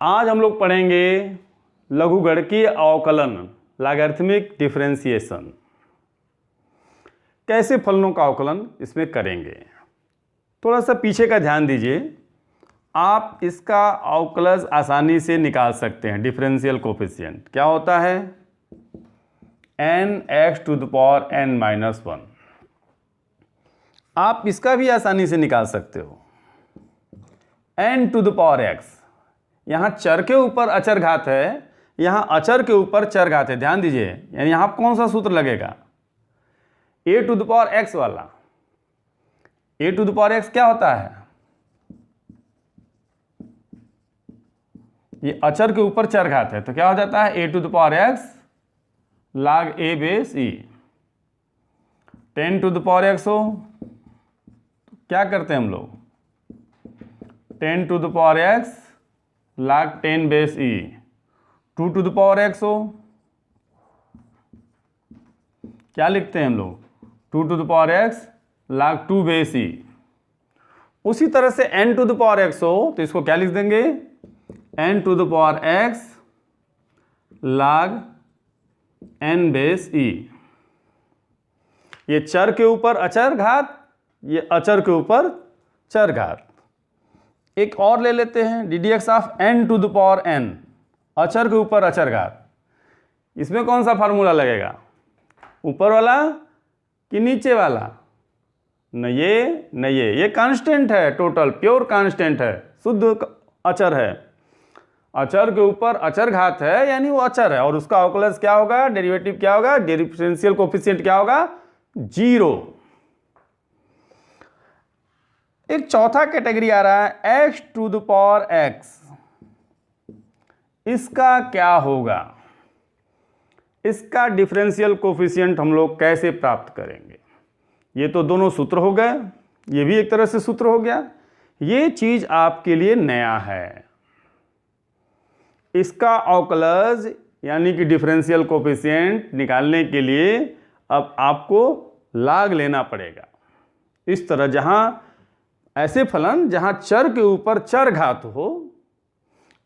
आज हम लोग पढ़ेंगे लघुगणकीय अवकलन लॉगरिथमिक डिफरेंशिएशन। कैसे फलनों का अवकलन इसमें करेंगे, थोड़ा सा पीछे का ध्यान दीजिए। आप इसका अवकलज आसानी से निकाल सकते हैं। डिफरेंशियल कोफिशिएंट क्या होता है? n(x⁻n-1)। आप इसका भी आसानी से निकाल सकते हो। n⁻x, यहाँ चर के ऊपर अचर घात है, यहाँ अचर के ऊपर चर घात है। ध्यान दीजिए, यानी यहाँ कौन सा सूत्र लगेगा? a⁻x वाला। a⁻x क्या होता है? ये अचर के ऊपर चर घात है, तो क्या हो जाता है? a⁻x log a base e। 10⁻x हो तो क्या करते हैं हम लोग? 10⁻x log 10 base e। 2⁻x हो क्या लिखते हैं हम लोग? 2⁻x log 2 base e। उसी तरह से n⁻x हो तो इसको क्या लिख देंगे? n⁻x log n base e। ये चर के ऊपर अचर घात, ये अचर के ऊपर चर घात। एक और ले लेते हैं, ddx ऑफ n⁻n, अचर के ऊपर अचर घात। इसमें कौन सा फार्मूला लगेगा? ऊपर वाला कि नीचे वाला? न ये कांस्टेंट है, टोटल प्योर कांस्टेंट है, शुद्ध अचर है। अचर के ऊपर अचर घात है, यानी वो अचर है, और उसका अवकलज क्या होगा? डेरिवेटिव क्या होगा? डिफरेंशियल कोफिशिएंट क्या होगा? 0। एक चौथा कैटेगरी आ रहा है x⁻x। इसका क्या होगा? इसका डिफरेंशियल कोफिशिएंट हम लोग कैसे प्राप्त करेंगे? ये तो दोनों सूत्र हो गए, ये भी एक तरह से सूत्र हो गया। ये चीज आपके लिए नया है। इसका अवकलज यानी कि डिफरेंशियल कोफिशिएंट निकालने के लिए अब आपको log लेना पड़ेगा। इस तरह जहां ऐसे फलन जहां चर के ऊपर चर घात हो,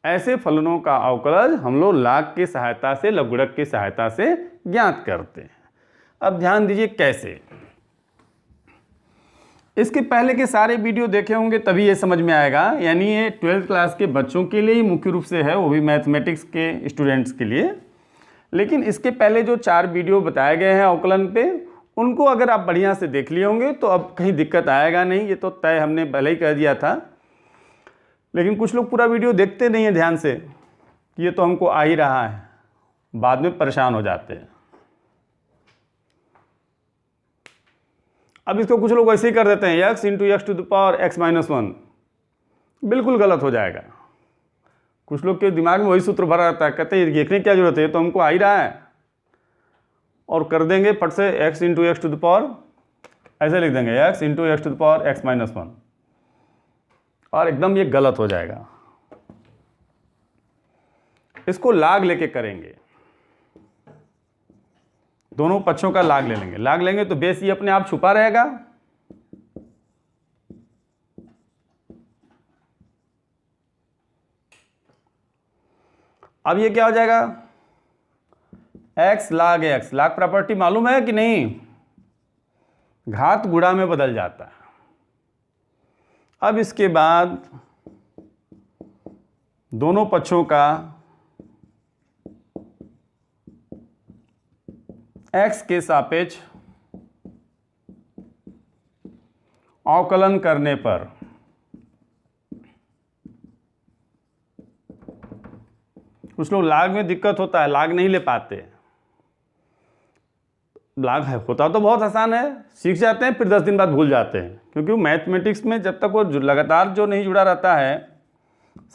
ऐसे फलनों का अवकलज हम लोग log की सहायता से, लघुगणक की सहायता से ज्ञात करते हैं। अब ध्यान दीजिए कैसे। इसके पहले के सारे वीडियो देखे होंगे तभी ये समझ में आएगा, यानी ये 12th क्लास के बच्चों के लिए ही मुख्य रूप से है, वो भी मैथमेटिक्स के स्टूडेंट्स के लिए। लेकिन इसके पहले जो 4 वीडियो बताए गए हैं अवकलन पे, उनको अगर आप बढ़िया से देख लिए होंगे तो अब कहीं दिक्कत आएगा नहीं। ये तो तय हमने पहले ही कह दिया था। लेकिन कुछ लोग पूरा वीडियो देखते नहीं हैं ध्यान से कि ये तो हमको आ ही रहा है, बाद में परेशान हो जाते हैं। अब इसको कुछ लोग ऐसे ही कर देते हैं, x⁻x⁻1। बिल्कुल गलत हो जाएगा। कुछ लोग के दिमाग में वही सूत्र भरा रहता है, कहते हैं देखने की क्या जरूरत है, तो हमको आ ही रहा है, और कर देंगे फट से x⁻x⁻, ऐसे लिख देंगे x⁻x⁻1, और एकदम ये गलत हो जाएगा। इसको log लेके करेंगे, दोनों पक्षों का log ले लेंगे। log लेंगे तो बेस ये अपने आप छुपा रहेगा। अब ये क्या हो जाएगा? x log x। log property मालूम है कि नहीं? घात गुणा में बदल जाता है। अब इसके बाद दोनों पक्षों का x के सापेक्ष अवकलन करने पर कुछ लोग log में दिक्कत होता है, log नहीं ले पाते। log होता तो बहुत आसान है, सीख जाते हैं, फिर 10 दिन बाद भूल जाते हैं, क्योंकि मैथमेटिक्स में जब तक वो लगातार जो नहीं जुड़ा रहता है,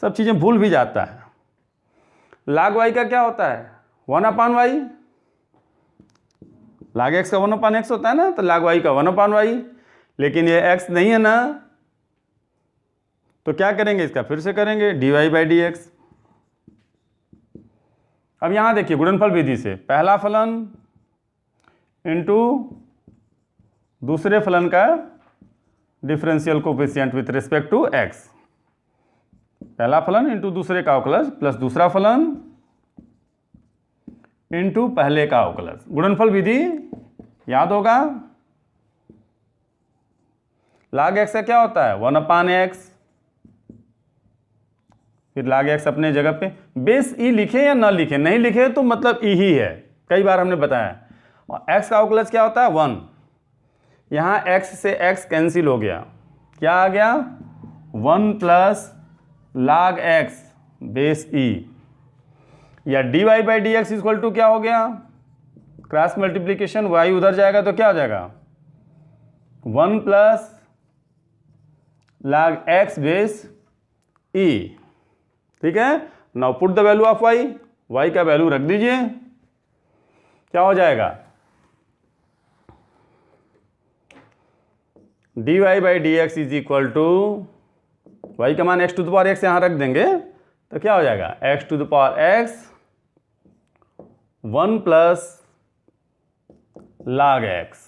सब चीज़ें भूल भी जाता है। log y का क्या होता है? 1/y। log x का 1/x होता है ना, तो log y का 1/y। लेकिन ये x नहीं है ना, तो क्या करेंगे? इसका फिर से करेंगे dy/dx। अब यहां देखिए गुणनफल विधि से पहला फलन इंटू दूसरे फलन का differential coefficient with respect to x। पहला फलन इंटू दूसरे का अवकलज प्लस दूसरा फलन इंटू पहले का अवकलज। गुणनफल विधि याद होगा। log x का क्या होता है 1/x, फिर log x अपने जगह पे बेस ई लिखे या ना लिखे, नहीं लिखे तो मतलब ई ही है, कई बार हमने बताया। और x का अवकलज क्या होता है 1, यहाँ x से x कैंसिल हो गया, क्या आ गया 1 plus log x base e, या dy by D x equal to क्या हो गया, क्रॉस मल्टीप्लीकेशन y उधर जाएगा तो क्या हो जाएगा 1 plus log x base e। ठीक है, now put the value of y का वैल्यू रख दीजिए, क्या हो जाएगा dy by D x is equal to y का मान x to the power x यहां रख देंगे तो क्या हो जाएगा x to the power x 1 plus log x।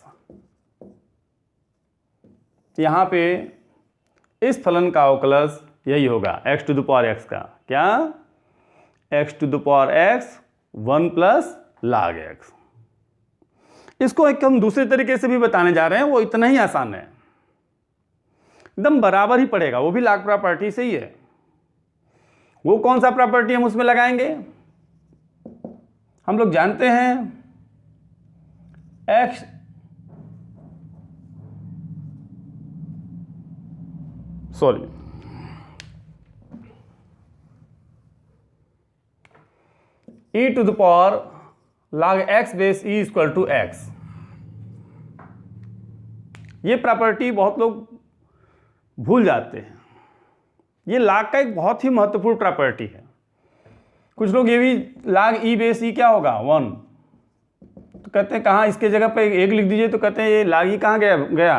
यहां पे इस फलन का अवकलज यही होगा x to the power x का, क्या x to the power x 1 plus log x। इसको एक हम दूसरे तरीके से भी बताने जा रहे हैं, वो इतना ही आसान है, एकदम बराबर ही पड़ेगा, वो भी log प्रॉपर्टी से ही है। वो कौन सा प्रॉपर्टी हम उसमें लगाएंगे, हम लोग जानते हैं x e to the power log x base e equal to x। ये प्रॉपर्टी बहुत लोग भूल जाते हैं, ये log का एक बहुत ही महत्वपूर्ण प्रॉपर्टी है। कुछ लोग ये भी log e बेस e क्या होगा 1, तो कहते हैं कहाँ इसके जगह पे 1 लिख दीजिए, तो कहते हैं ये log e कहाँ गया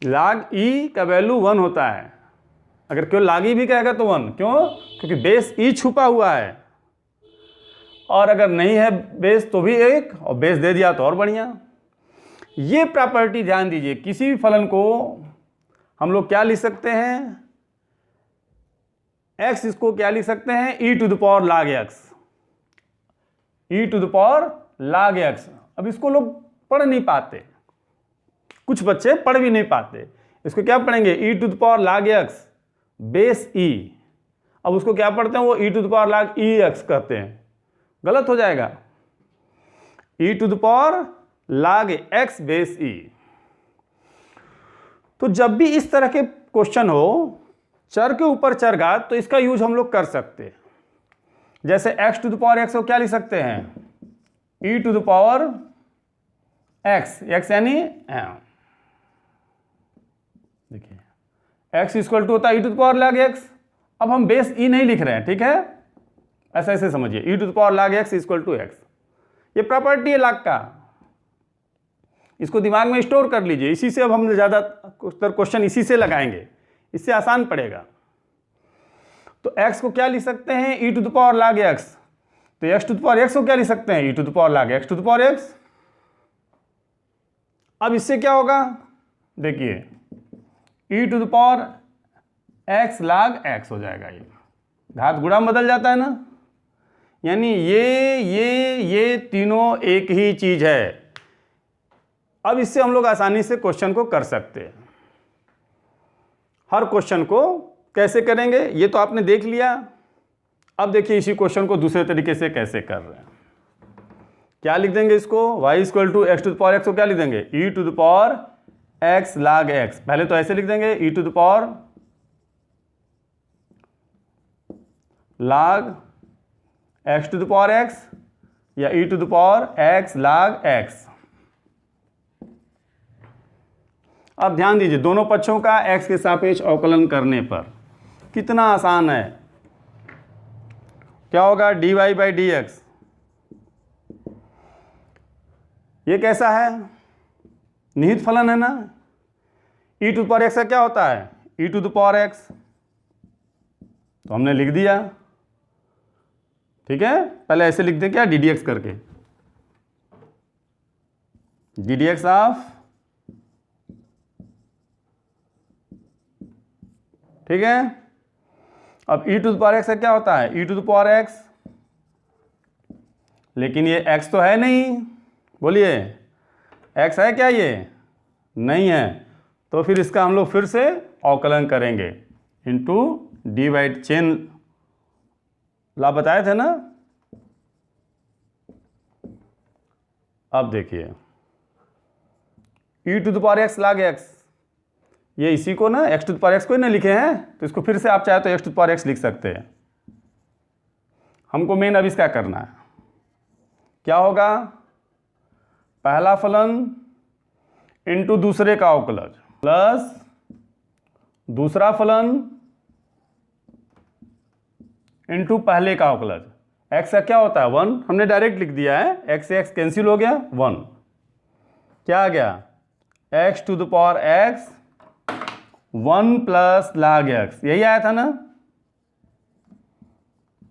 log e का वैल्यू 1 होता है, अगर क्यों log e भी कहेगा तो 1, क्यों, क्योंकि बेस e छुपा हुआ है, और अगर नहीं है बेस तो भी 1, और बेस दे दिया तो और बढ़िया। ये प्रॉपर्टी ध्यान दीजिए, किसी भी फलन को हम लोग क्या लिख सकते हैं x, इसको क्या लिख सकते हैं e to the power log x, e to the power log x। अब इसको लोग पढ़ नहीं पाते, कुछ बच्चे पढ़ भी नहीं पाते, इसको क्या पढ़ेंगे e to the power log x base e। अब उसको क्या पढ़ते हैं वो e to the power log ex करते हैं, गलत हो जाएगा, e to the power log x base e। तो जब भी इस तरह के क्वेश्चन हो चर के ऊपर चर घात, तो इसका यूज हम लोग कर सकते हैं। जैसे x to the power x को क्या लिख सकते हैं e to the power x यानी देखिए x इक्वल टू होता है e to the power log x। अब हम बेस e नहीं लिख रहे हैं, ठीक है, ऐसे समझिए e to the power log x equal to x। ये प्रॉपर्टी है log का, इसको दिमाग में स्टोर कर लीजिए, इसी से अब हम ज़्यादातर क्वेश्चन इसी से लगाएंगे, इससे आसान पड़ेगा। तो x को क्या लिख सकते हैं e to the power log x, तो x to the power x को क्या लिख सकते हैं e to the power log x to the power x। अब इससे क्या होगा देखिए e to the power x log x हो जाएगा, ये घात गुणा में बदल जाता है ना, यानी ये तीनों एक ही चीज है। अब इससे हम लोग आसानी से क्वेश्चन को कर सकते हैं। हर क्वेश्चन को कैसे करेंगे ये तो आपने देख लिया, अब देखिए इसी क्वेश्चन को दूसरे तरीके से कैसे कर रहे हैं। क्या लिख देंगे इसको y equal to x to the power x को क्या लिख देंगे e to the power x log x। पहले तो ऐसे लिख देंगे e to the power log x to the power x या e to the power x log x। अब ध्यान दीजिए दोनों पक्षों का x के सापेक्ष अवकलन करने पर कितना आसान है, क्या होगा dy बाई डी एक्स। ये कैसा है निहित फलन है ना, e to the power x का क्या होता है e to the power x, तो हमने लिख दिया, ठीक है। पहले ऐसे लिख दें क्या डी डी एक्स करके, डी डी एक्स ऑफ, ठीक है, अब e to the power x का क्या होता है, e to the power x, लेकिन ये x तो है नहीं, बोलिए x है क्या, ये नहीं है, तो फिर इसका हम लोग फिर से अवकलन करेंगे इंटू डी बाई चेन ला बताए थे ना। अब देखिए e to the power x log x, ये इसी को ना x to the power x को ही ना लिखे हैं, तो इसको फिर से आप चाहे तो x to the power x लिख सकते हैं। हमको मेन अब इसका करना है, क्या होगा, पहला फलन इंटू दूसरे का अवकलज प्लस दूसरा फलन इंटू पहले का अवकलज। x का क्या होता है 1, हमने डायरेक्ट लिख दिया है, x से x कैंसिल हो गया 1, क्या आ गया x to the power x 1 plus log x, यही आया था ना,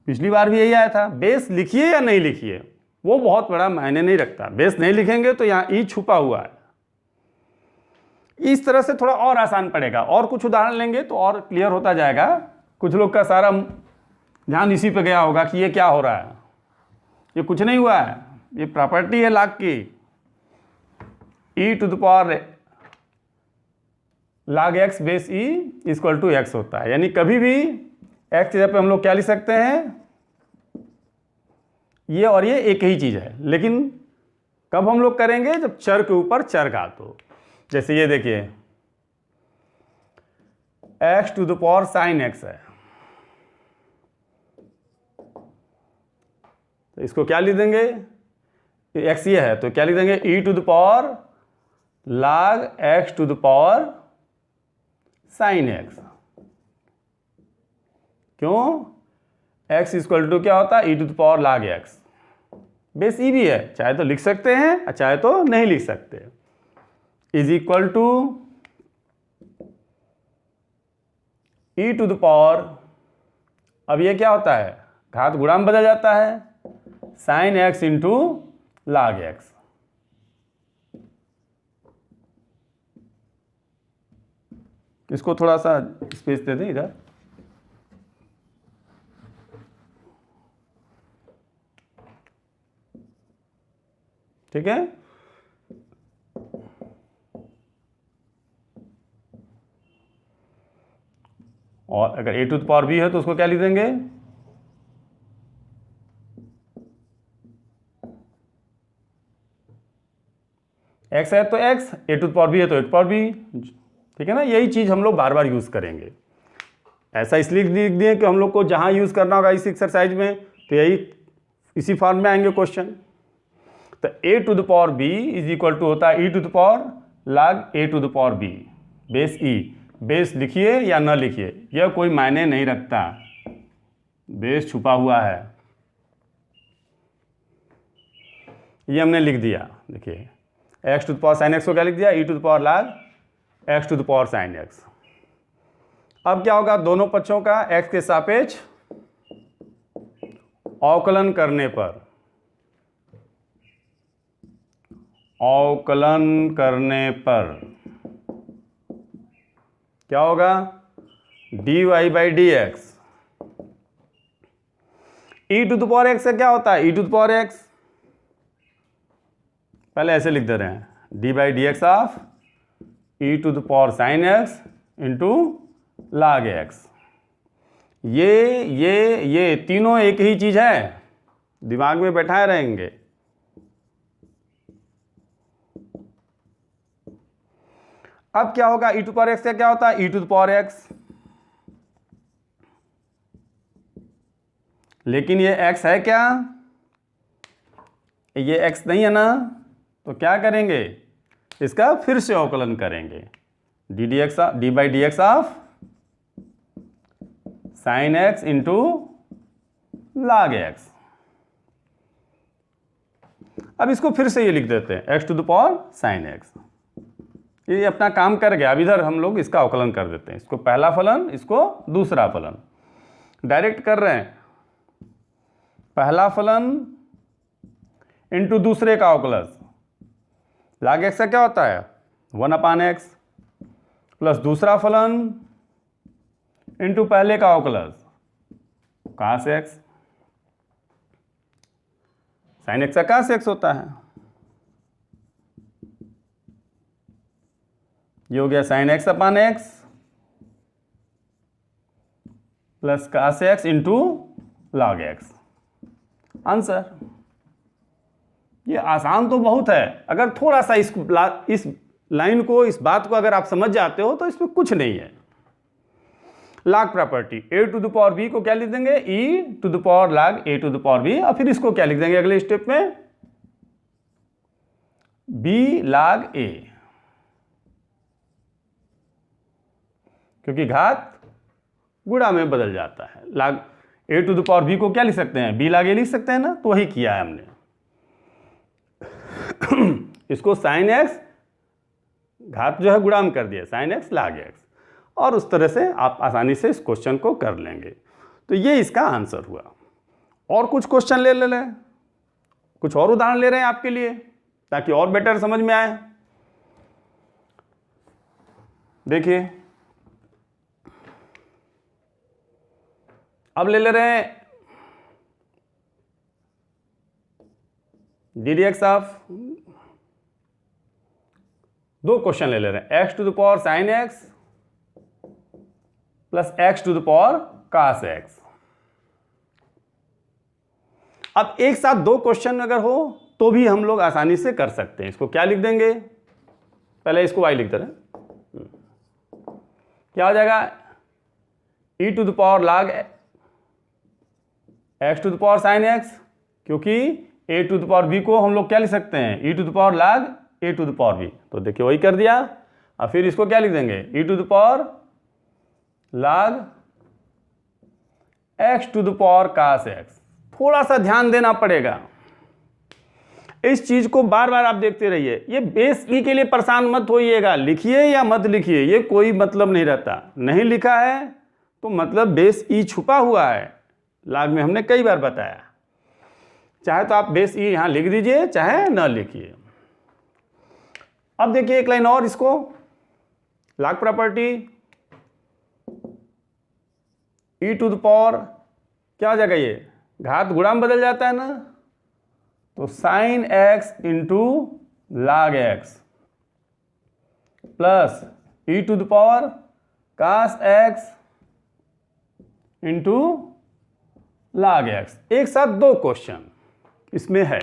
पिछली बार भी यही आया था। बेस लिखिए या नहीं लिखिए वो बहुत बड़ा मायने नहीं रखता, बेस नहीं लिखेंगे तो यहाँ ई छुपा हुआ है। इस तरह से थोड़ा और आसान पड़ेगा, और कुछ उदाहरण लेंगे तो और क्लियर होता जाएगा। कुछ लोग का सारा ध्यान इसी पे गया होगा कि ये क्या हो रहा है, ये कुछ नहीं हुआ है, ये प्रॉपर्टी है log की, e to the power log x base e equal to x होता है। यानी कभी भी x की जगह पे हम लोग क्या लिख सकते हैं, ये और ये एक ही चीज़ है, लेकिन कब हम लोग करेंगे, जब चर के ऊपर चर घात हो। जैसे ये देखिए x to the power sine x है, तो इसको क्या लिख देंगे, x ये है तो क्या लिख देंगे e to the power log x to the power sine x। क्यों, x इक्वल टू क्या होता है e to the power log x, base e भी है, चाहे तो लिख सकते हैं चाहे तो नहीं लिख सकते, is equal to e to the power, अब ये क्या होता है, घात गुणा में बदल जाता है, sine x into log x। इसको थोड़ा सा स्पेस दे दें इधर, ठीक है। और अगर a to the power b है तो उसको क्या लिख देंगे, x है तो x, a to the power b है तो a to the power b, ठीक है ना। यही चीज़ हम लोग बार बार यूज़ करेंगे, ऐसा इसलिए लिख दिए कि हम लोग को जहाँ यूज़ करना होगा इस एक्सरसाइज में तो यही इसी फॉर्म में आएंगे क्वेश्चन। तो a to the power b is equal to होता है e to the power log a to the power b base e। Base लिखिए या न लिखिए यह कोई मायने नहीं रखता, बेस छुपा हुआ है, ये हमने लिख दिया। देखिए x to the power sine x को क्या लिख दिया, e to the power log x to the power sine x। अब क्या होगा, दोनों पक्षों का x के सापेक्ष अवकलन करने पर, अवकलन करने पर क्या होगा, dy by D x. E to the power x का क्या होता है, e to the power x, पहले ऐसे लिख दे रहे हैं, d by D x of e to the power sine x into log x. ये तीनों एक ही चीज है, दिमाग में बैठाए रहेंगे। अब क्या होगा, e टू पावर x का क्या होता है, e to the power x, लेकिन ये x है क्या, ये x नहीं है ना, तो क्या करेंगे, इसका फिर से अवकलन करेंगे, D by D x of sine x into log x। अब इसको फिर से ये लिख देते हैं x to the power sine x। ये अपना काम कर गया, अब इधर हम लोग इसका अवकलन कर देते हैं, इसको पहला फलन इसको दूसरा फलन, डायरेक्ट कर रहे हैं, पहला फलन इंटू दूसरे का अवकलज, log x का क्या होता है 1/x, प्लस दूसरा फलन इंटू पहले का अवकलज cos x, sin x का cos x होता है, ये हो गया sin x अपान x plus cos x into log x। Answer. ये आसान तो बहुत है, अगर थोड़ा सा इस लाइन को, इस बात को अगर आप समझ जाते हो तो इसमें कुछ नहीं है। log property, a to the power b को क्या लिख देंगे, e to the power log a to the power b, और फिर इसको क्या लिख देंगे अगले स्टेप में, b log a, क्योंकि घात गुणा में बदल जाता है। log a to the power b को क्या लिख सकते हैं, b log a लिख सकते हैं ना, तो वही किया है हमने। इसको sin x, घात जो है गुणा में कर दिया, sin x log x, और उस तरह से आप आसानी से इस क्वेश्चन को कर लेंगे। तो ये इसका आंसर हुआ। और कुछ क्वेश्चन ले लें, कुछ और उदाहरण ले रहे हैं आपके लिए ताकि और बेटर समझ में आए। देखिए, अब ले रहे हैं ddx ऑफ, दो क्वेश्चन ले रहे हैं, x to the power sin x प्लस x to the power cos x। अब एक साथ दो क्वेश्चन अगर हो तो भी हम लोग आसानी से कर सकते हैं। इसको क्या लिख देंगे, पहले इसको y लिख दे रहे हैं, क्या हो जाएगा, e to the power log x to the power sin x, क्योंकि a to the power b को हम लोग क्या लिख सकते हैं, e to the power log a to the power b, तो देखिए वही कर दिया। और फिर इसको क्या लिख देंगे, e to the power log x to the power cos x। थोड़ा सा ध्यान देना पड़ेगा, इस चीज को बार बार आप देखते रहिए। ये बेस ई के लिए परेशान मत होइएगा, लिखिए या मत लिखिए, ये कोई मतलब नहीं रहता। नहीं लिखा है तो मतलब बेस ई छुपा हुआ है, log में हमने कई बार बताया। चाहे तो आप बेस ई यहां लिख दीजिए, चाहे न लिखिए। अब देखिए एक लाइन और, इसको log property, e to the power क्या हो जाएगा, ये घात गुणा में बदल जाता है ना, तो sin x into log x plus e to the power cos x into log x। एक साथ दो क्वेश्चन इसमें है,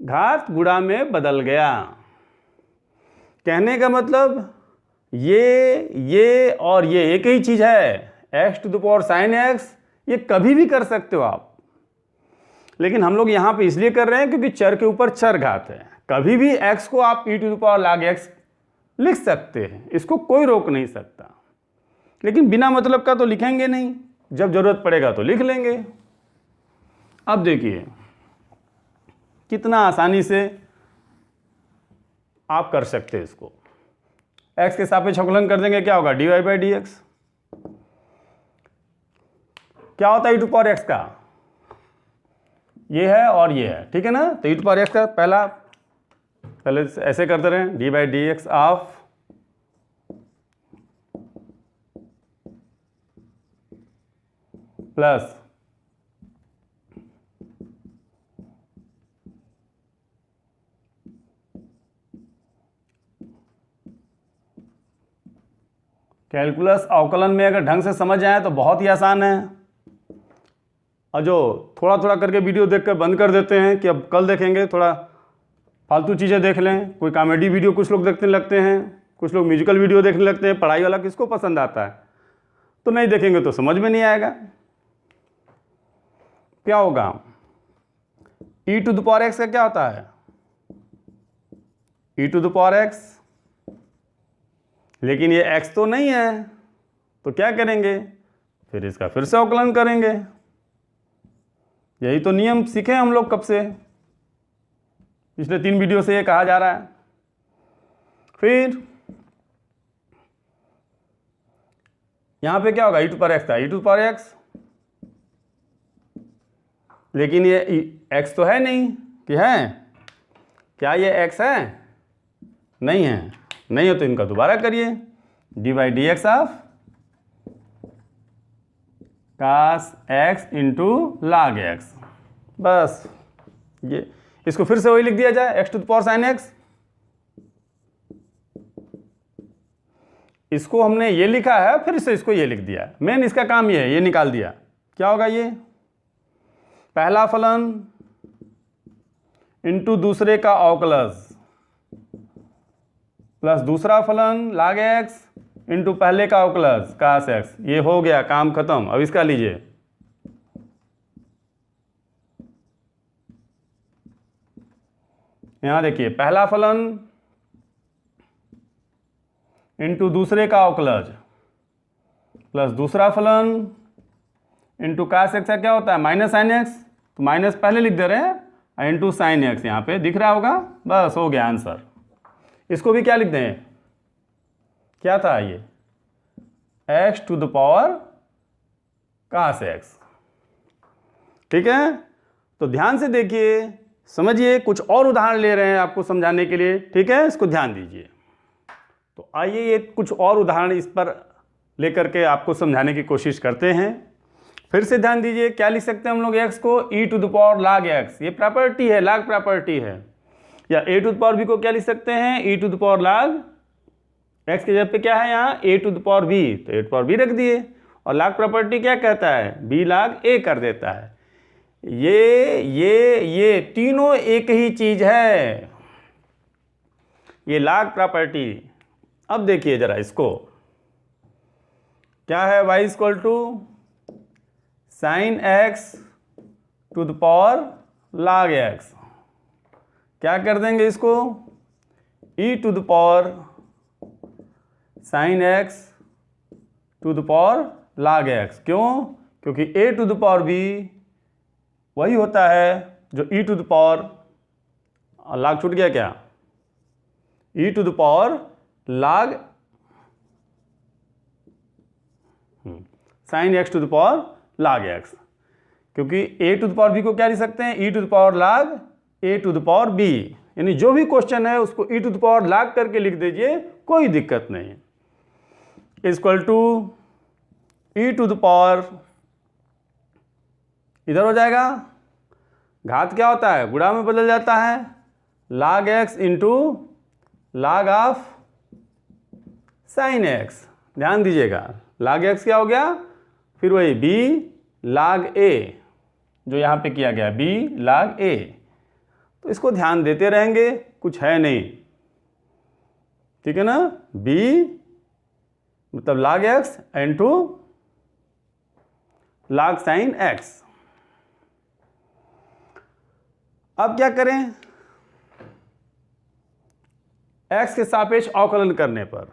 घात गुणा में बदल गया। कहने का मतलब ये और ये एक ही चीज है, x to the power sin x, ये कभी भी कर सकते हो आप, लेकिन हम लोग यहां पे इसलिए कर रहे हैं क्योंकि चर के ऊपर चर घात है। कभी भी x को आप e to the power log x लिख सकते हैं, इसको कोई रोक नहीं सकता, लेकिन बिना मतलब का तो लिखेंगे नहीं, जब जरूरत पड़ेगा तो लिख लेंगे। अब देखिए कितना आसानी से आप कर सकते हैं इसको। x के सापेक्ष अवकलन कर देंगे, क्या होगा, dy बाई डी एक्स। क्या होता है e टू पावर x का, ये है और ये है, ठीक है ना। तो e टू पावर x का पहले ऐसे करते रहे, D by D x of plus calculus अवकलन में अगर ढंग से समझ आए तो बहुत ही आसान है, और जो थोड़ा थोड़ा करके वीडियो देखकर बंद कर देते हैं कि अब कल देखेंगे, थोड़ा फालतू चीज़ें देख लें, कोई कॉमेडी वीडियो कुछ लोग देखने लगते हैं, कुछ लोग म्यूजिकल वीडियो देखने लगते हैं, पढ़ाई वाला किसको पसंद आता है, तो नहीं देखेंगे तो समझ में नहीं आएगा। क्या होगा, e to the power x का क्या होता है, e to the power x, लेकिन ये x तो नहीं है, तो क्या करेंगे, फिर इसका फिर से अवकलन करेंगे। यही तो नियम सीखे हम लोग कब से, पिछले 3 वीडियो से ये कहा जा रहा है। फिर यहां पे क्या होगा, e टू पावर x था, e टू पावर x, लेकिन ये x तो है नहीं, कि है क्या, ये x है, नहीं है, नहीं है तो इनका दोबारा करिए, d by D x of cos x into log x. बस ये इसको फिर से वही लिख दिया जाए, x to the power sine x. इसको हमने ये लिखा है, फिर से इसको ये लिख दिया। मेन इसका काम ये निकाल दिया। क्या होगा ये, पहला फलन इंटू दूसरे का अवकलज प्लस दूसरा फलन लाग एक्स इंटू पहले का अवकलज कास एक्स। ये हो गया, काम खत्म। अब इसका लीजिए, यहां देखिए, पहला फलन इंटू दूसरे का अवकलज प्लस दूसरा फलन इंटू कास एक्स का क्या होता है, माइनस साइन एक्स। तो माइनस पहले लिख दे रहे हैं, इंटू साइन एक्स यहाँ पे दिख रहा होगा। बस हो गया आंसर। इसको भी क्या लिख दें, क्या था ये, x to the power cos x. ठीक है, तो ध्यान से देखिए, समझिए। कुछ और उदाहरण ले रहे हैं आपको समझाने के लिए, ठीक है, इसको ध्यान दीजिए। तो आइए ये कुछ और उदाहरण इस पर लेकर के आपको समझाने की कोशिश करते हैं। फिर से ध्यान दीजिए, क्या लिख सकते हैं हम लोग एक्स को, ई to the power log x. ये प्रॉपर्टी है, लाग प्रॉपर्टी है। या ए टू द पावर बी को क्या लिख सकते हैं, ई to the power log x के जगह पे क्या है यहाँ, ए टू द पावर बी। तो ए टू पावर बी रख दिए। और लाग प्रॉपर्टी क्या कहता है, बी लाग ए कर देता है। ये तीनों एक ही चीज है, ये लाग प्रॉपर्टी। अब देखिए जरा इसको, क्या है, y equal to sine x to the power log x. क्या कर देंगे इसको, e to the power sine x to the power log x. क्यों, क्योंकि a to the power b वही होता है जो e टू द पावर, लाग छूट गया क्या, e to the power log sine x to the power log x. क्योंकि a to the power b को क्या लिख सकते हैं, e to the power log a to the power b। यानी जो भी क्वेश्चन है उसको e टू द पावर लाग करके लिख दीजिए, कोई दिक्कत नहीं। Equal to e to the power, इधर हो जाएगा, घात क्या होता है, गुणा में बदल जाता है, लाग एक्स इंटू लाग ऑफ साइन एक्स। ध्यान दीजिएगा, लाग एक्स क्या हो गया, फिर वही b लाग a, जो यहाँ पे किया गया b लाग a। तो इसको ध्यान देते रहेंगे, कुछ है नहीं, ठीक है ना। b मतलब लाग एक्स इंटू लाग साइन एक्स। अब क्या करें, x के सापेक्ष अवकलन करने पर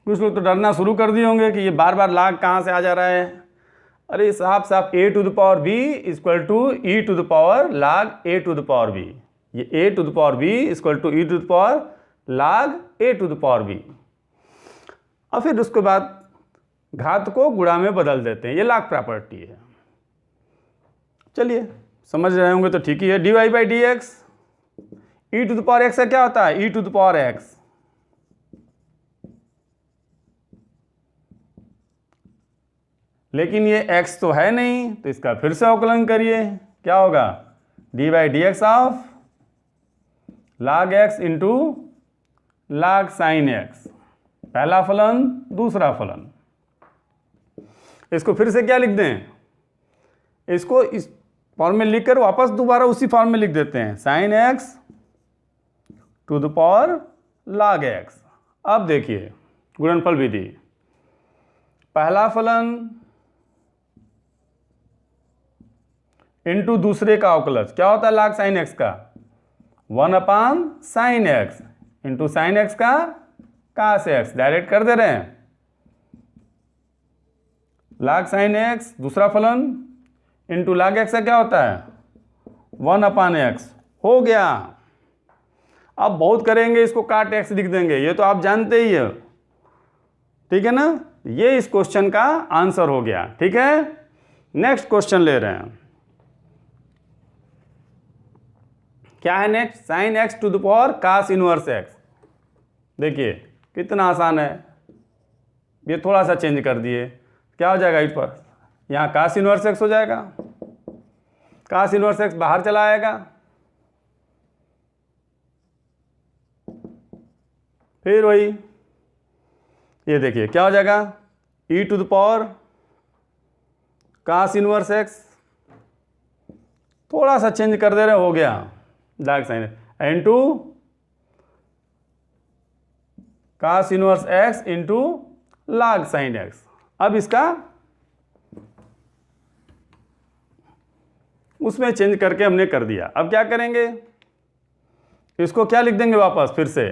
कुछ लोग तो डरना शुरू कर दिए होंगे कि ये बार बार लाग कहाँ से आ जा रहा है। अरे साहब A to the power B equal to E to the power log A to the power B. ये A to the power B equal to E to the power log A to the power B. और फिर उसके बाद घात को गुणा में बदल देते हैं, ये लाग प्रॉपर्टी है। चलिए समझ रहे होंगे तो ठीक ही है। D y by D x, e to the power x का क्या होता है, e to the power x. लेकिन ये x तो है नहीं, तो इसका फिर से अवकलन करिए, क्या होगा, D by D x of लाग एक्स इंटू लाग साइन एक्स। पहला फलन दूसरा फलन, इसको फिर से क्या लिख दें, इसको इस फॉर्म में लिखकर वापस दोबारा उसी फॉर्म में लिख देते हैं, sine x to the power log x. अब देखिए गुणनफल विधि, पहला फलन इंटू दूसरे का अवकलज, क्या होता है लाग साइन एक्स का, 1 sine x into sine x का कास एक्स। डायरेक्ट कर दे रहे हैं, लाग साइन एक्स दूसरा फलन इंटू लाग एक्स का क्या होता है 1/x। हो गया। अब बहुत करेंगे, इसको काट एक्स लिख देंगे, ये तो आप जानते ही है, ठीक है ना। ये इस क्वेश्चन का आंसर हो गया, ठीक है। नेक्स्ट क्वेश्चन ले रहे हैं, क्या है next, sine x to the power cos inverse x. देखिए कितना आसान है, ये थोड़ा सा चेंज कर दिए, क्या हो जाएगा इस पर, यहाँ कास इनवर्स एक्स हो जाएगा, कास इनवर्स एक्स बाहर चला आएगा, फिर वही ये देखिए क्या हो जाएगा, E to the power cos inverse X, थोड़ा सा चेंज कर दे रहे, हो गया dark sine into cos inverse X into log sine X. अब इसका उसमें चेंज करके हमने कर दिया। अब क्या करेंगे, इसको क्या लिख देंगे वापस फिर से,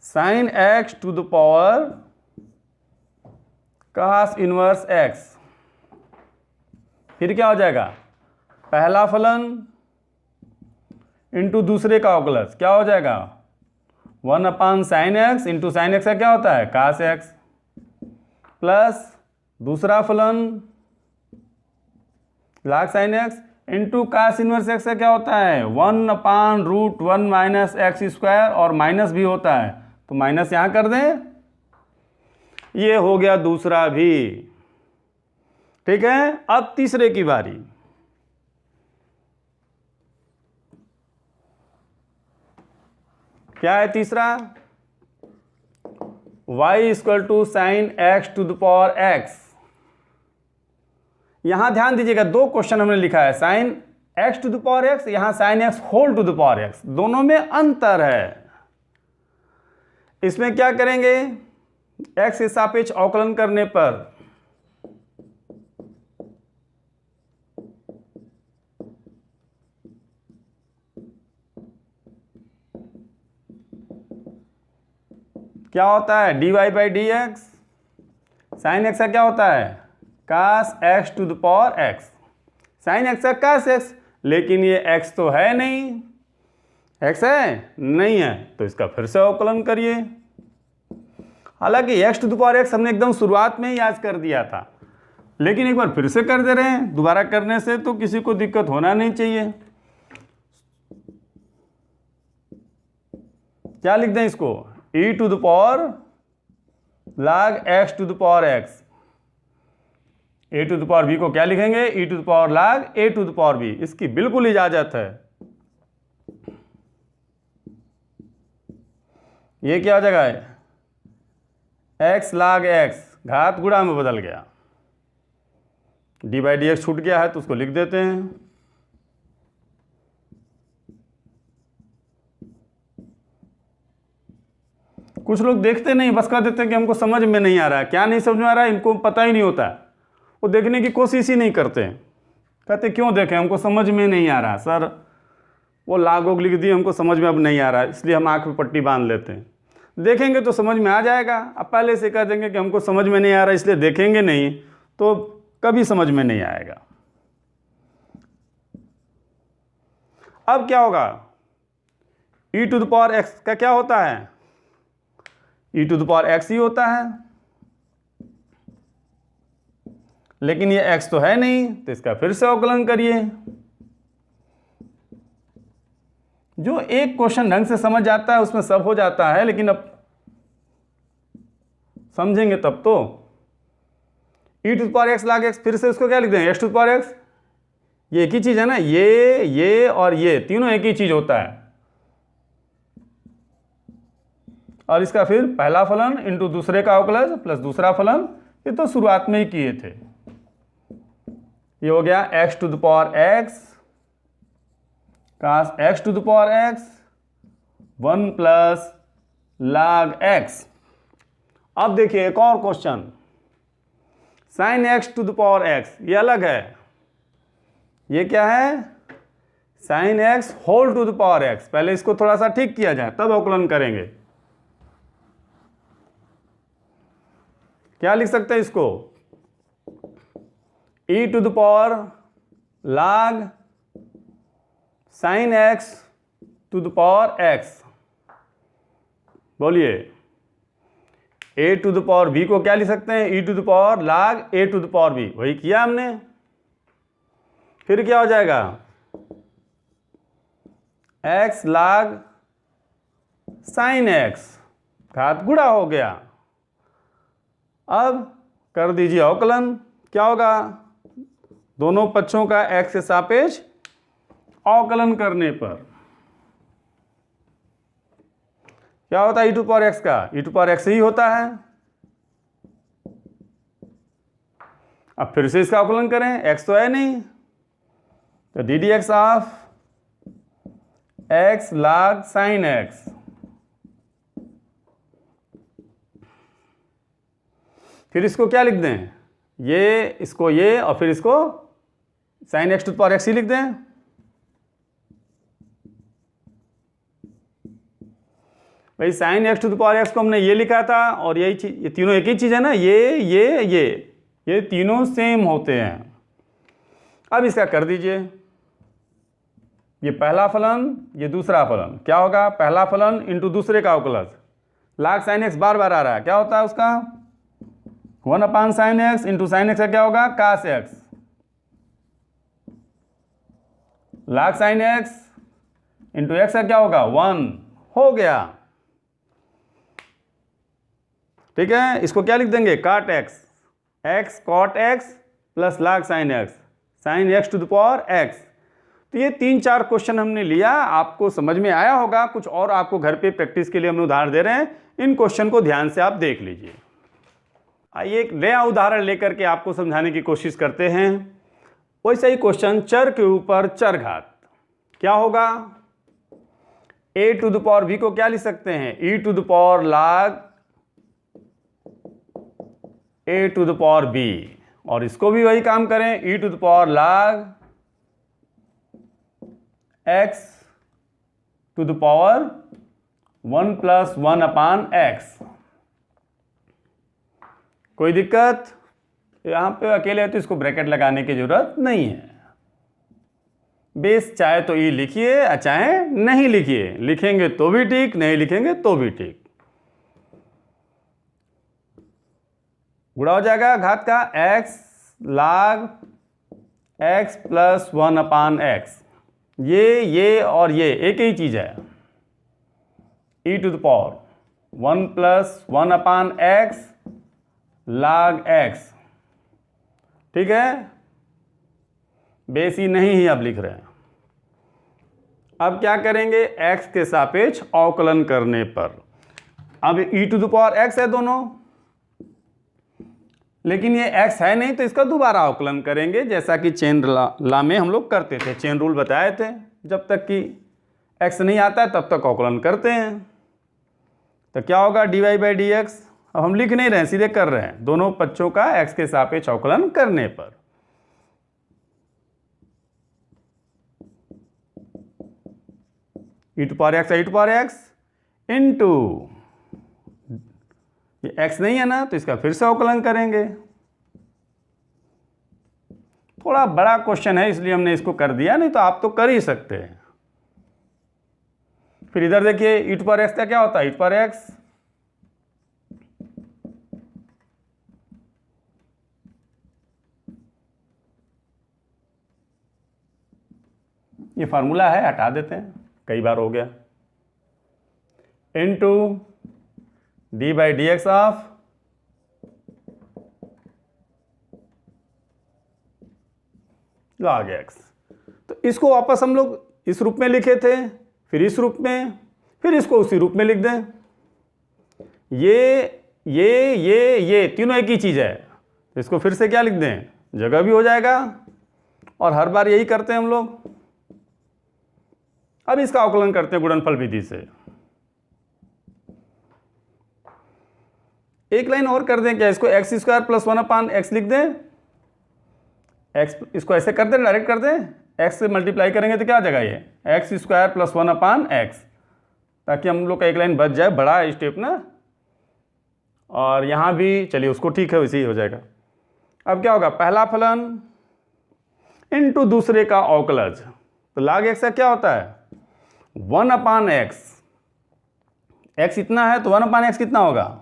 sine x to the power cos inverse x, फिर क्या हो जाएगा, पहला फलन इंटू दूसरे का अवकलज, क्या हो जाएगा 1 sine x into sine x का क्या होता है कास एक्स, प्लस दूसरा फलन log sine x into cos inverse x का क्या होता है 1/√1 माइनस एक्स स्क्वायर, और माइनस भी होता है तो माइनस यहां कर दें, ये हो गया दूसरा भी। ठीक है, अब तीसरे की बारी। क्या है तीसरा, y equal to sine x to the power X. यहां ध्यान दीजिएगा, दो क्वेश्चन हमने लिखा है, sine x to the power X, यहां sine X whole to the power X, दोनों में अंतर है। इसमें क्या करेंगे, x के सापेक्ष अवकलन करने पर क्या होता है dy by D X, sine x का क्या होता है cos X to the power X, sine x का कास एक्स, लेकिन ये x तो है नहीं, x है नहीं है, तो इसका फिर से अवकलन करिए। हालांकि x to the power x हमने एकदम शुरुआत में ही याद कर दिया था, लेकिन एक बार फिर से कर दे रहे हैं, दोबारा करने से तो किसी को दिक्कत होना नहीं चाहिए। क्या लिख दें इसको, e to the power log x to the power x, a to the power b को क्या लिखेंगे e to the power log a to the power b, इसकी बिल्कुल इजाजत है। ये क्या हो जाएगा, x log x, घात गुणा में बदल गया, d बाई डी एक्स छूट गया है तो उसको लिख देते हैं। कुछ लोग देखते नहीं, बस कह देते हैं कि हमको समझ में नहीं आ रहा है, क्या नहीं समझ में आ रहा है इनको पता ही नहीं होता है, वो देखने की कोशिश ही नहीं करते, कहते क्यों देखें हमको समझ में नहीं आ रहा सर, वो लागोग लिख दिए हमको समझ में अब नहीं आ रहा है, इसलिए हम आँख में पट्टी बांध लेते हैं, देखेंगे तो समझ में आ जाएगा। अब पहले से कह देंगे कि हमको समझ में नहीं आ रहा इसलिए देखेंगे नहीं, तो कभी समझ में नहीं आएगा। अब क्या होगा, e to the power x का क्या होता है, e to the power x ही होता है, लेकिन ये x तो है नहीं, तो इसका फिर से अवकलन करिए। जो एक क्वेश्चन ढंग से समझ जाता है उसमें सब हो जाता है, लेकिन अब समझेंगे तब तो। e to the power x log x, फिर से उसको क्या लिख देंगे x to the power x, ये एक ही चीज है ना, ये और ये तीनों एक ही चीज होता है, और इसका फिर पहला फलन इंटू दूसरे का अवकलज प्लस दूसरा फलन, ये तो शुरुआत में ही किए थे। ये हो गया x to the power x cos x to the power x 1 plus log x। अब देखिए एक और question, sine x to the power x, ये अलग है, ये क्या है sine x whole to the power x। पहले इसको थोड़ा सा ठीक किया जाए तब अवकलन करेंगे। क्या लिख सकते हैं इसको, e to the power log साइन x to the power x, बोलिए a to the power b को क्या लिख सकते हैं e to the power log a to the power b, वही किया हमने। फिर क्या हो जाएगा x log sin x, घात गुणा हो गया। अब कर दीजिए अवकलन, क्या होगा, दोनों पक्षों का x के सापेक्ष अवकलन करने पर क्या होता है, e टू पावर x का e टू पावर x ही होता है। अब फिर से इसका अवकलन करें, x तो है नहीं, तो D d x of x log sin x, फिर इसको क्या लिख दें, ये इसको ये और फिर इसको sin x to power x ही लिख दें। भाई sin x to power x को हमने ये लिखा था और यही चीज, ये तीनों एक ही चीज है ना, ये तीनों सेम होते हैं। अब इसका कर दीजिए, ये पहला फलन ये दूसरा फलन, क्या होगा, पहला फलन इंटू दूसरे का अवकलज, log sin x बार बार आ रहा है, क्या होता है उसका 1/sin x into sine x का क्या होगा cos x, log sin x into x का क्या होगा 1 हो गया। ठीक है, इसको क्या लिख देंगे cot x, x cot x plus log sin x, sin x to the power x। तो ये 3-4 क्वेश्चन हमने लिया, आपको समझ में आया होगा, कुछ और आपको घर पे प्रैक्टिस के लिए हम उदाहरण दे रहे हैं, इन क्वेश्चन को ध्यान से आप देख लीजिए। आइए एक नया उदाहरण लेकर के आपको समझाने की कोशिश करते हैं। वैसे ही क्वेश्चन, चर के ऊपर चर घात, क्या होगा, a to the power b को क्या लिख सकते हैं, e to the power log a to the power b, और इसको भी वही काम करें, e to the power log x to the power 1 plus 1/x। कोई दिक्कत, यहां पे अकेले है तो इसको ब्रैकेट लगाने की जरूरत नहीं है। बेस चाहे तो ई लिखिए चाहे नहीं लिखिए, लिखेंगे तो भी ठीक, नहीं लिखेंगे तो भी ठीक। गुणा हो जाएगा घात का x log x plus 1/x, ये और ये एक ही चीज है, e to the power 1 plus 1/x log x। ठीक है, बेस ही नहीं ही अब लिख रहे हैं। अब क्या करेंगे, x के सापेक्ष अवकलन करने पर, अब e to the power x है दोनों, लेकिन ये x है नहीं, तो इसका दोबारा अवकलन करेंगे, जैसा कि चेन लॉ में हम लोग करते थे, चेन रूल बताए थे, जब तक कि x नहीं आता है तब तक अवकलन करते हैं। तो क्या होगा dy/dx, अब हम लिख नहीं रहे हैं, सीधे कर रहे हैं, दोनों पक्षों का x के सापेक्ष अवकलन करने पर। e to power x into, ये x नहीं है ना, तो इसका फिर से अवकलन करेंगे। थोड़ा बड़ा क्वेश्चन है इसलिए हमने इसको कर दिया, नहीं तो आप तो कर ही सकते हैं। फिर इधर देखिए e टू पावर x का क्या होता है, e टू पावर x, ये फार्मूला है, हटा देते हैं, कई बार हो गया, into d/dx of log x। तो इसको वापस हम लोग इस रूप में लिखे थे, फिर इस रूप में, फिर इसको उसी रूप में लिख दें। ये तीनों एक ही चीज है, तो इसको फिर से क्या लिख दें, जगह भी हो जाएगा, और हर बार यही करते हैं हम लोग। अब इसका अवकलन करते हैं गुणनफल विधि से। एक लाइन और कर दें क्या, इसको x² प्लस 1/x लिख दें, x इसको ऐसे कर दें, डायरेक्ट कर दें, x से मल्टीप्लाई करेंगे तो क्या आ जाएगा, ये x² प्लस 1/x, ताकि हम लोग का एक लाइन बच जाए, बड़ा है स्टेप ना। और यहाँ भी चलिए उसको ठीक है, वैसे ही हो जाएगा। अब क्या होगा, पहला फलन इनटू दूसरे का अवकलज, तो log x का क्या होता है 1/x, x इतना है तो 1/x कितना होगा,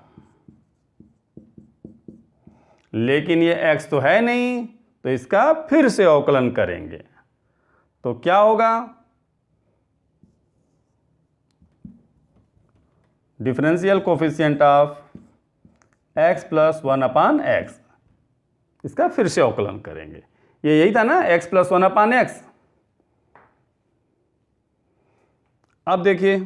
लेकिन ये x तो है नहीं, तो इसका फिर से अवकलन करेंगे, तो क्या होगा differential coefficient of x plus 1/x, इसका फिर से अवकलन करेंगे। ये यही था ना, x प्लस 1/x। अब देखिए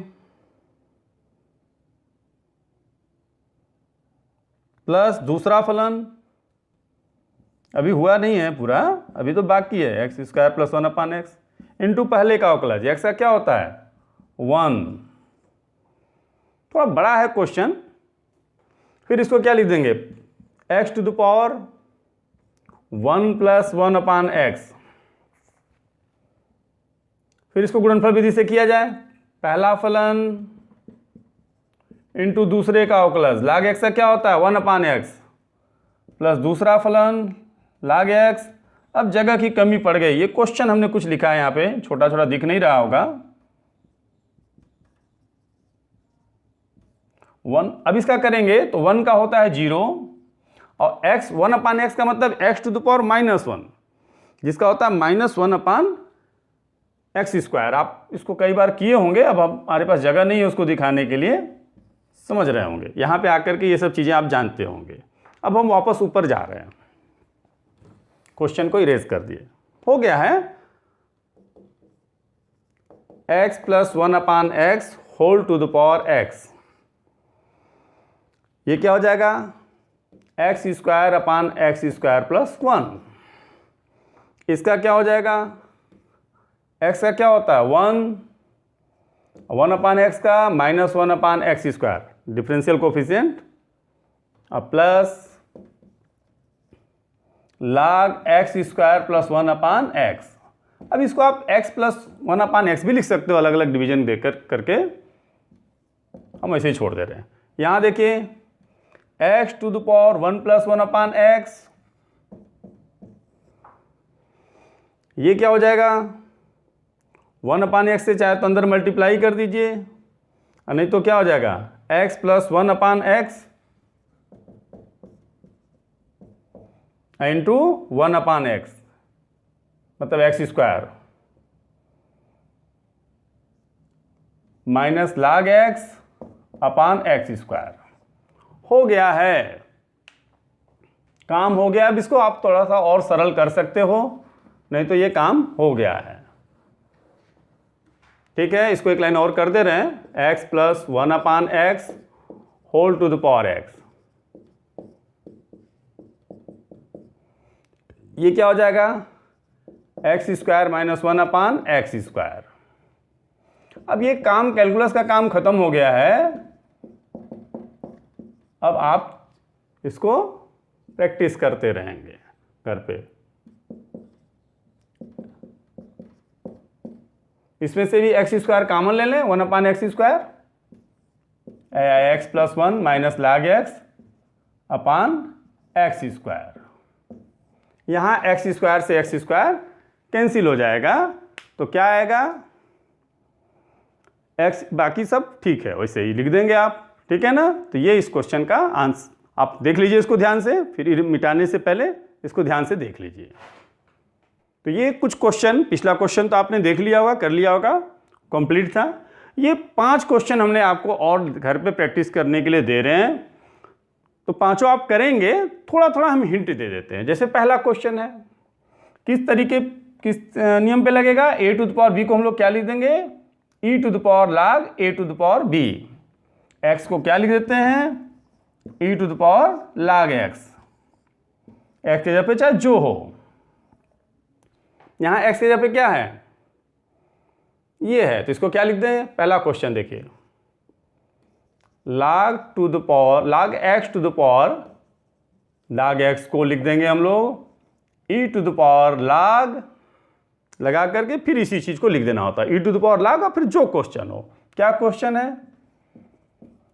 प्लस दूसरा फलन, अभी हुआ नहीं है पूरा, अभी तो बाकी है, x square plus 1/x into पहले का अवकलज, x का क्या होता है 1। थोड़ा बड़ा है क्वेश्चन, फिर इसको क्या लिख देंगे x to the power 1 plus 1/x, फिर इसको गुणनफल विधि से किया जाए, पहला फलन इंटू दूसरे का अवकलज, log x का क्या होता है 1/x प्लस दूसरा फलन log x। अब जगह की कमी पड़ गई, ये क्वेश्चन हमने कुछ लिखा है यहाँ पे, छोटा छोटा दिख नहीं रहा होगा 1। अब इसका करेंगे तो 1 का होता है 0 और x 1/x का मतलब x टू द पावर -1, जिसका होता है -1/x²। आप इसको कई बार किए होंगे, अब हमारे पास जगह नहीं है उसको दिखाने के लिए, समझ रहे होंगे, यहाँ पे आकर के ये सब चीज़ें आप जानते होंगे। अब हम वापस ऊपर जा रहे हैं, क्वेश्चन को इरेज कर दिए, हो गया है x plus 1/x whole to the power x। ये क्या हो जाएगा x² प्लस 1। इसका क्या हो जाएगा, x का क्या होता है 1/x का -1/x², डिफरेंशियल कोफिशिएंट, अब plus log x² plus 1/x। अब इसको आप x प्लस 1/x भी लिख सकते हो, अलग अलग डिवीजन देकर करके, हम ऐसे ही छोड़ दे रहे हैं। यहाँ देखिए x to the power 1 plus 1/x, ये क्या हो जाएगा 1/x से चाहे तो अंदर मल्टीप्लाई कर दीजिए, और नहीं तो क्या हो जाएगा x plus 1/x into 1/x, मतलब x² माइनस log x/x²। हो गया है, काम हो गया। अब इसको आप थोड़ा सा और सरल कर सकते हो, नहीं तो ये काम हो गया है। ठीक है, इसको एक लाइन और कर दे रहे हैं, x plus 1/x whole to the power x। ये क्या हो जाएगा x² माइनस 1/x²। अब ये काम, कैलकुलस का काम खत्म हो गया है। अब आप इसको प्रैक्टिस करते रहेंगे घर पे। इसमें से भी x² कॉमन ले लें, 1/x², x plus 1 minus log x/x²। यहाँ x² से x² कैंसिल हो जाएगा, तो क्या आएगा x, बाकी सब ठीक है, वैसे ही लिख देंगे आप, ठीक है ना। तो ये इस क्वेश्चन का आंसर, आप देख लीजिए इसको ध्यान से, फिर मिटाने से पहले इसको ध्यान से देख लीजिए। तो ये कुछ क्वेश्चन, पिछला क्वेश्चन तो आपने देख लिया होगा, कर लिया होगा, कंप्लीट था। ये 5 क्वेश्चन हमने आपको और घर पे प्रैक्टिस करने के लिए दे रहे हैं, तो पांचों आप करेंगे, थोड़ा थोड़ा हम हिंट दे देते हैं। जैसे पहला क्वेश्चन है, किस नियम पे लगेगा, a to the power b को हम लोग क्या लिख देंगे e to the power log a to the power b। x को क्या लिख देते हैं e to the power log x के जगह पे चाहे जो हो। यहाँ x के जगह पे क्या है, ये है, तो इसको क्या लिख दें। पहला क्वेश्चन देखिए, log x to the power, log x को लिख देंगे हम लोग e to the power log, लगा करके फिर इसी चीज को लिख देना होता है e to the power log, और फिर जो क्वेश्चन हो। क्या क्वेश्चन है,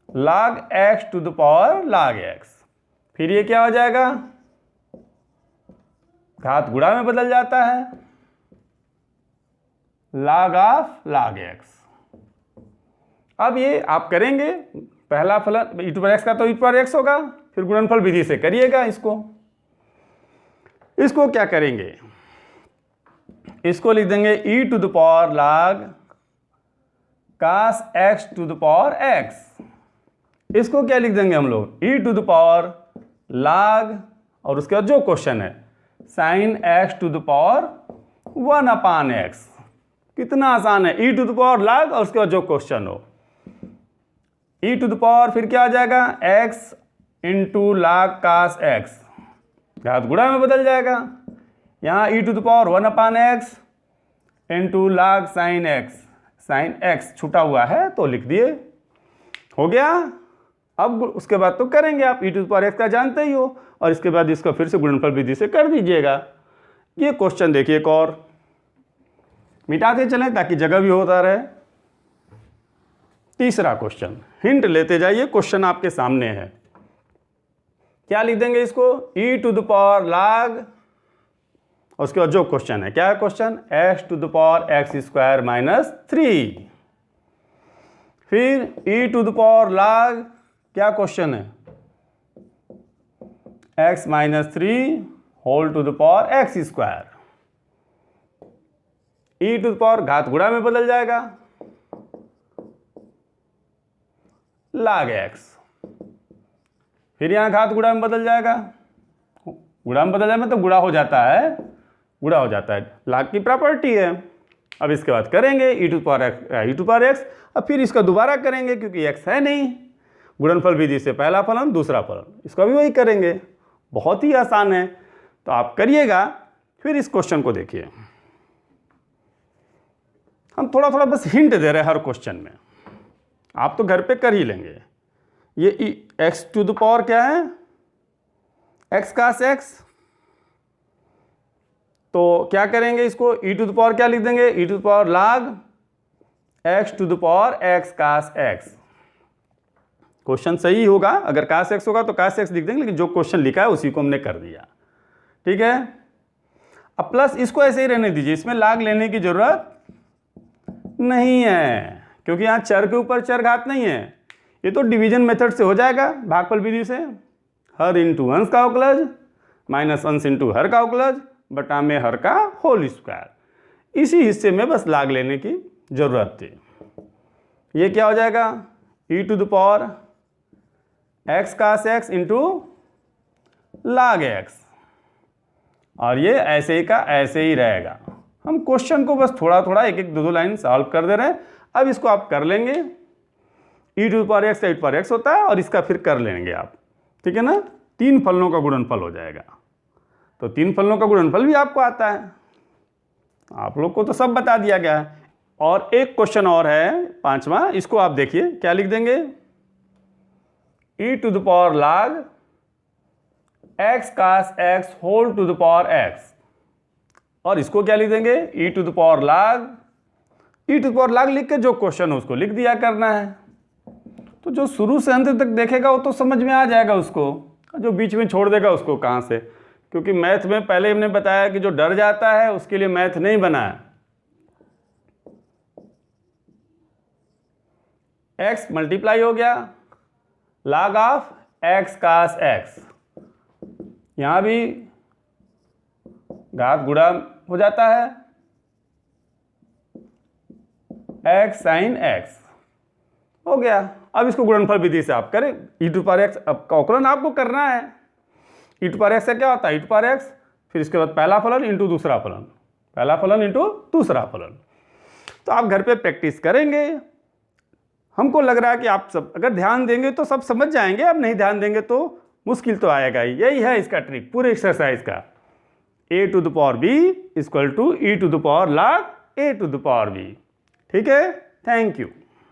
log x to the power log x। फिर ये क्या हो जाएगा, घात गुणा में बदल जाता है, log ऑफ log x। अब ये आप करेंगे, पहला फलन e टू पावर x का तो e टू पावर x होगा, फिर गुणनफल विधि से करिएगा इसको क्या करेंगे, इसको लिख देंगे e to the power log cos x to the power x। इसको क्या लिख देंगे हम लोग, e to the power log, और उसके बाद जो क्वेश्चन है sin x to the power 1/x। कितना आसान है, e to the power log और उसके बाद जो क्वेश्चन हो, e टू द पावर फिर क्या आ जाएगा, x into log cos x, घात गुणा में बदल जाएगा। यहाँ e to the power 1/x into log sin x छूटा हुआ है तो लिख दिए, हो गया। अब उसके बाद तो करेंगे आप, e to the power x का जानते ही हो, और इसके बाद इसको फिर से गुणनफल विधि से कर दीजिएगा। ये क्वेश्चन देखिए एक और मिटाते चलें ताकि जगह भी होता रहे। तीसरा क्वेश्चन, हिंट लेते जाइए, क्वेश्चन आपके सामने है। क्या लिख देंगे इसको, e to the power log, और उसके बाद जो क्वेश्चन है, क्या है question, x to the power x square minus 3। फिर e to the power log, क्या क्वेश्चन है, x minus 3 whole to the power x square, e to the power घात गुणा में बदल जाएगा log x, फिर यहां घात गुणा में बदल जाएगा, गुणा में बदल जाए मतलब गुणा हो जाता है, गुणा हो जाता है, log की प्रॉपर्टी है। अब इसके बाद करेंगे e टू पावर x, अब फिर इसका दोबारा करेंगे क्योंकि x है नहीं, गुणनफल विधि से पहला फलन दूसरा फलन, इसका भी वही करेंगे, बहुत ही आसान है। तो आप करिएगा। फिर इस क्वेश्चन को देखिए, हम थोड़ा थोड़ा बस हिंट दे रहे हैं हर क्वेश्चन में, आप तो घर पे कर ही लेंगे। ये x टू द पावर क्या है, x cos x, तो क्या करेंगे इसको, e टू द पावर क्या लिख देंगे, e to the power log x to the power x cos x। Question सही होगा, अगर cos x होगा तो cos x लिख देंगे, लेकिन जो क्वेश्चन लिखा है उसी को हमने कर दिया, ठीक है। अब प्लस इसको ऐसे ही रहने दीजिए, इसमें log लेने की जरूरत नहीं है क्योंकि यहाँ चर के ऊपर चर घात नहीं है, ये तो डिवीजन मेथड से हो जाएगा, भागफल विधि से, हर इंटू अंश का अवकलज माइनस अंश इंटू हर का अवकलज बटा में हर का होल स्क्वायर। इसी हिस्से में बस log लेने की जरूरत थी। ये क्या हो जाएगा, e to the power x cos x into log x, और ये ऐसे ही का ऐसे ही रहेगा। हम क्वेश्चन को बस थोड़ा थोड़ा एक एक दो लाइन सॉल्व कर दे रहे हैं। अब इसको आप कर लेंगे, e to the power x e to power x होता है, और इसका फिर कर लेंगे आप, ठीक है ना। 3 फलनों का गुणनफल हो जाएगा, तो 3 फलनों का गुणनफल भी आपको आता है, आप लोग को तो सब बता दिया गया है। और एक क्वेश्चन और है 5वां, इसको आप देखिए, क्या लिख देंगे, e to the power log x cos x whole to the power x, और इसको क्या लिख देंगे, e to the power log लिख के जो क्वेश्चन है उसको लिख दिया करना है। तो जो शुरू से अंत तक देखेगा वो तो समझ में आ जाएगा उसको, जो बीच में छोड़ देगा उसको कहाँ से, क्योंकि मैथ में पहले हमने बताया कि जो डर जाता है उसके लिए मैथ नहीं बना है। x मल्टीप्लाई हो गया log of x cos x, यहां भी घात गुणा हो जाता है x sin x, हो गया। अब इसको गुणनफल विधि से आप करें, e टू पावर x, अब का अवकलन आपको करना है। e टू पावर x का क्या होता है, e टू पावर x, फिर इसके बाद पहला फलन इंटू दूसरा फलन, पहला फलन इंटू दूसरा फलन। तो आप घर पे प्रैक्टिस करेंगे, हमको लग रहा है कि आप सब अगर ध्यान देंगे तो सब समझ जाएंगे, अब नहीं ध्यान देंगे तो मुश्किल तो आएगा ही। यही है इसका ट्रिक पूरे एक्सरसाइज का, a to the power b equal to e to the power log a to the power b, ठीक है। Thank you.